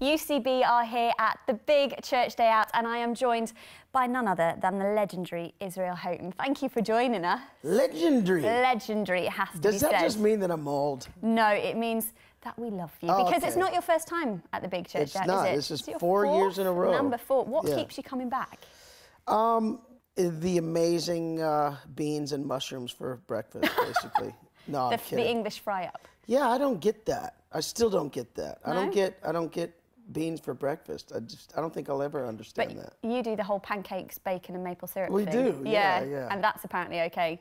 UCB are here at the big church day out, and I am joined by none other than the legendary Israel Houghton. Thank you for joining us. Legendary? Legendary, it has to be said. Does that just mean that I'm old? No, it means that we love you. Because it's not your first time at the big church day out, not. is it? This is 4 years in a row. Number 4. What keeps you coming back? The amazing beans and mushrooms for breakfast, basically. No, I'm kidding. The English fry-up. Yeah, I don't get that. I still don't get that. No? I don't get beans for breakfast. I don't think I'll ever understand that. You do the whole pancakes, bacon and maple syrup We thing. do, yeah. And that's apparently okay.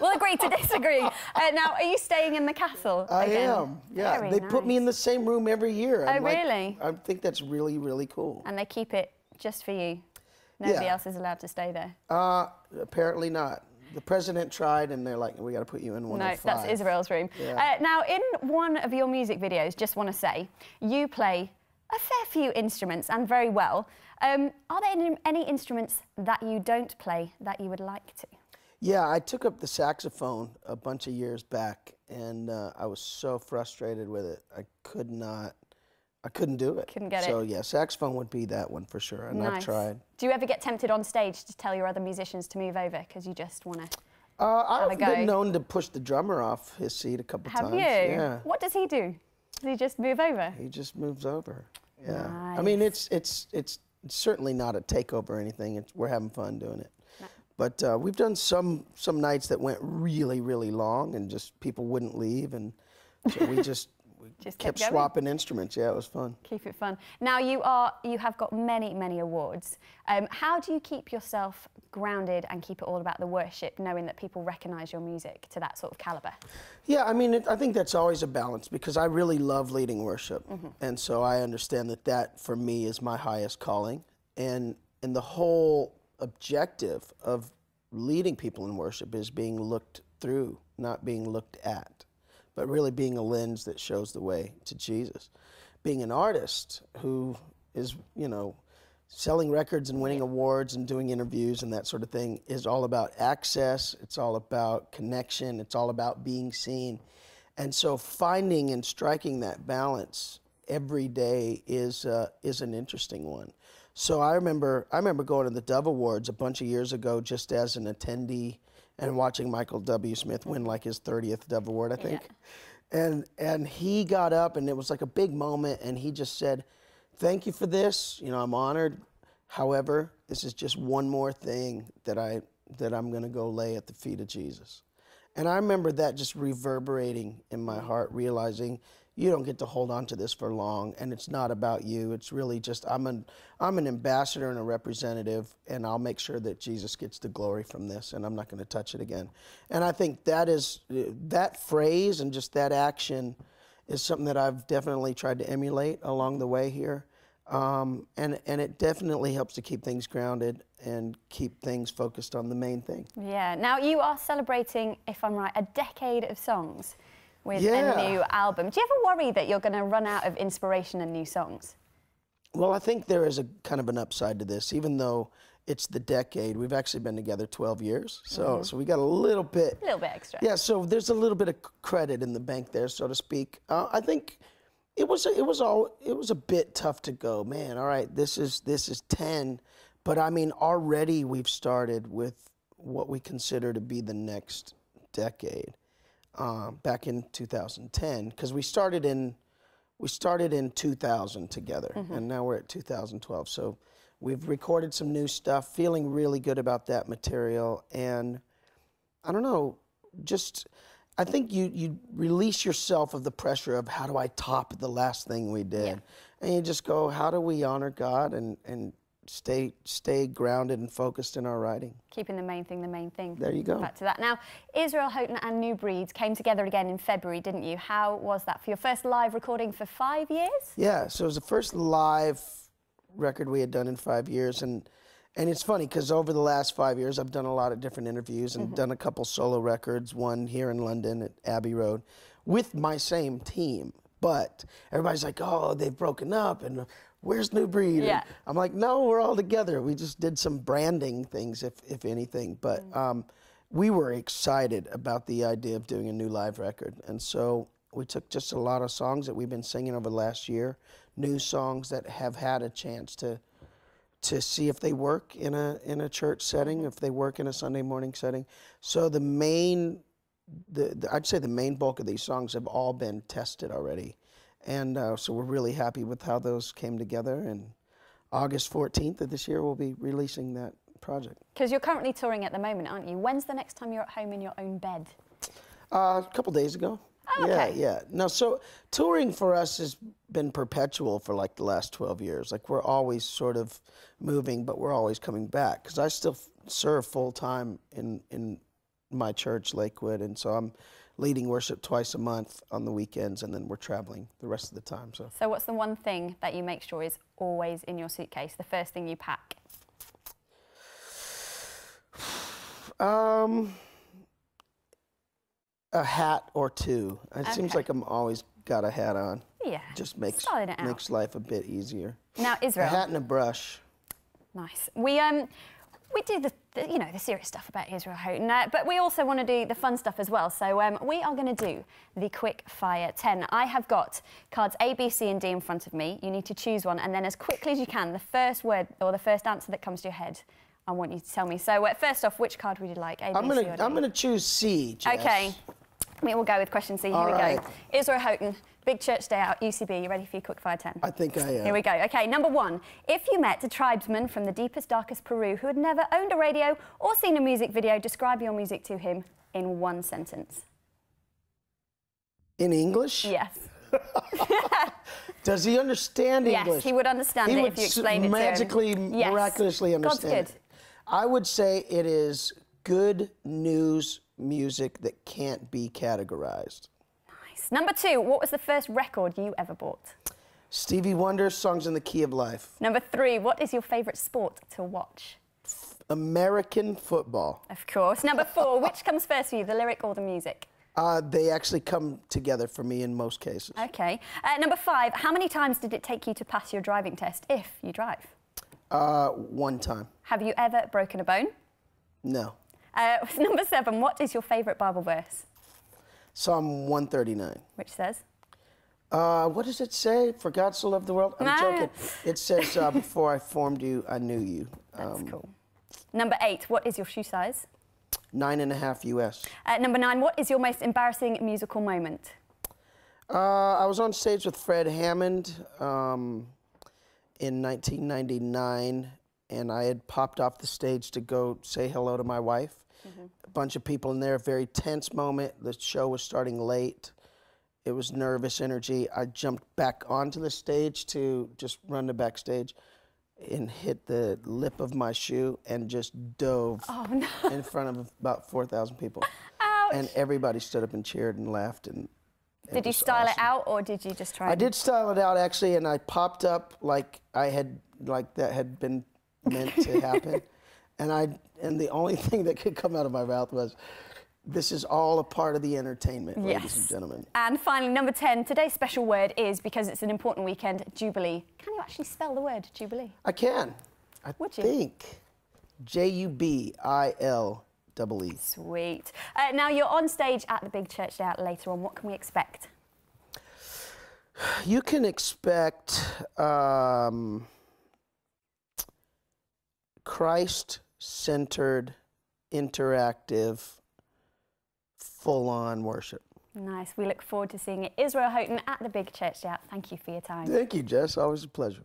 We'll agree to disagree. Now, are you staying in the castle again? I am, yeah. Very they nice. put me in the same room every year. Oh, really? I think that's really, really cool. And they keep it just for you? Nobody else is allowed to stay there? Apparently not. The president tried, and they're like, we got to put you in 105. No, that's Israel's room. Yeah. Now, in one of your music videos, just want to say, you play a fair few instruments, and very well. Are there any instruments that you don't play that you would like to? Yeah, I took up the saxophone a bunch of years back, and I was so frustrated with it. I couldn't do it. Couldn't get it. So yeah, saxophone would be that one for sure, and I've tried. Do you ever get tempted on stage to tell your other musicians to move over because you just want to I've been known to push the drummer off his seat a couple times. Have you? Yeah. What does he do? Does he just move over? He just moves over. Yeah. Nice. I mean, it's certainly not a takeover or anything. We're having fun doing it. No. But we've done some nights that went really, really long, and just people wouldn't leave, and so we just kept swapping instruments. Yeah, it was fun. Keep it fun. Now you have got many awards. How do you keep yourself grounded and keep it all about the worship, knowing that people recognise your music to that sort of calibre? Yeah, I mean, I think that's always a balance, because I really love leading worship, and so I understand that for me is my highest calling, and the whole objective of leading people in worship is being looked through, not being looked at, but really being a lens that shows the way to Jesus. Being an artist who is, selling records and winning awards and doing interviews and that sort of thing is all about access, it's all about connection, it's all about being seen. And so finding and striking that balance every day is an interesting one. So I remember going to the Dove Awards a bunch of years ago just as an attendee, and watching Michael W. Smith win like his 30th Dove Award, I think. Yeah. And he got up, and it was like a big moment, and he just said, "Thank you for this. I'm honored. However, this is just one more thing that I'm going to go lay at the feet of Jesus." And I remember that just reverberating in my heart, realizing you don't get to hold on to this for long, and it's not about you. It's really just I'm an ambassador and a representative, and I'll make sure that Jesus gets the glory from this, and I'm not going to touch it again. And I think that phrase and just that action is something that I've definitely tried to emulate along the way here, and it definitely helps to keep things grounded and keep things focused on the main thing. Yeah. Now you are celebrating, if I'm right, a decade of songs with a new album. Do you ever worry that you're going to run out of inspiration and new songs? Well, I think there is a kind of an upside to this. Even though it's the decade, we've actually been together 12 years, so we got a little bit extra. Yeah, so there's a little bit of credit in the bank there, so to speak. I think it was a bit tough to go, man. All right, this is 10, but I mean already we've started with what we consider to be the next decade. Back in 2010, because we started in 2000 together, and now we're at 2012. So we've recorded some new stuff, feeling really good about that material, and I don't know, I think you release yourself of the pressure of how do I top the last thing we did, and you just go, how do we honor God and stay grounded and focused in our writing. Keeping the main thing. There you go. Back to that. Now, Israel Houghton and New Breeds came together again in February, didn't you? How was that for your first live recording for 5 years? Yeah, so it was the first live record we had done in 5 years, and it's funny because over the last 5 years I've done a lot of different interviews and done a couple solo records, one here in London at Abbey Road, with my same team. But everybody's like, oh, they've broken up, and where's New Breed? Yeah. I'm like, no, we're all together. We just did some branding things, if anything. But we were excited about the idea of doing a new live record. And so we took just a lot of songs that we've been singing over the last year, new songs that have had a chance to see if they work in a church setting, if they work in a Sunday morning setting. So I'd say the main bulk of these songs have all been tested already. And so we're really happy with how those came together. And August 14th of this year, we'll be releasing that project. Because you're currently touring at the moment, aren't you? When's the next time you're at home in your own bed? A couple days ago. Oh, okay. Yeah. No, so touring for us has been perpetual for like the last 12 years. Like we're always sort of moving, but we're always coming back. Because I still serve full time in my church, Lakewood, and so I'm leading worship twice a month on the weekends, and then we're traveling the rest of the time. So what's the one thing that you make sure is always in your suitcase, the first thing you pack? A hat or two. It seems like I'm always got a hat on. Yeah. Just makes life a bit easier. Now, Israel. A hat and a brush. Nice. We do the serious stuff about Israel Houghton, but we also want to do the fun stuff as well. So we are going to do the quick fire 10. I have got cards A, B, C, and D in front of me. You need to choose one, and then as quickly as you can, the first word or the first answer that comes to your head, I want you to tell me. So first off, which card would you like? A, B, C, or D? I'm going to choose C, Jess. Okay. We will go with question C. Here we go. Israel Houghton, Big Church Day Out, UCB. You ready for your quick fire 10? I think I am. Here we go. Okay, number 1. If you met a tribesman from the deepest, darkest Peru who had never owned a radio or seen a music video, describe your music to him in one sentence. In English? Yes. Does he understand English? Yes, he would understand it if you explained it to him. Magically, miraculously understand God's good. it. I would say it is good news music that can't be categorized. Nice. Number 2, what was the first record you ever bought? Stevie Wonder, Songs in the Key of Life. Number 3, what is your favourite sport to watch? American football. Of course. Number 4, which comes first for you, the lyric or the music? They actually come together for me in most cases. Okay. Number 5, how many times did it take you to pass your driving test, if you drive? 1 time. Have you ever broken a bone? No. Number 7, what is your favourite Bible verse? Psalm 139. Which says? What does it say? For God so loved the world? I'm joking. It says, before I formed you, I knew you. That's cool. Number 8, what is your shoe size? 9.5 US. Number 9, what is your most embarrassing musical moment? I was on stage with Fred Hammond in 1999, and I had popped off the stage to go say hello to my wife. A bunch of people in there, very tense moment. The show was starting late. It was nervous energy. I jumped back onto the stage to just run to backstage and hit the lip of my shoe and just dove in front of about 4,000 people. Ouch. And everybody stood up and cheered and laughed. And did you style it out, or did you just try? I did style it out, actually, and I popped up like that had been meant to happen. And the only thing that could come out of my mouth was, this is all a part of the entertainment, ladies and gentlemen. And finally, number 10, today's special word is, because it's an important weekend, Jubilee. Can you actually spell the word Jubilee? I can. Would you? think. Jubilee. Sweet. Now, you're on stage at the Big Church Day Out later on. What can we expect? You can expect Christ-centered, interactive, full-on worship. Nice. We look forward to seeing it. Israel Houghton at the Big Church Day Out. Thank you for your time. Thank you, Jess. Always a pleasure.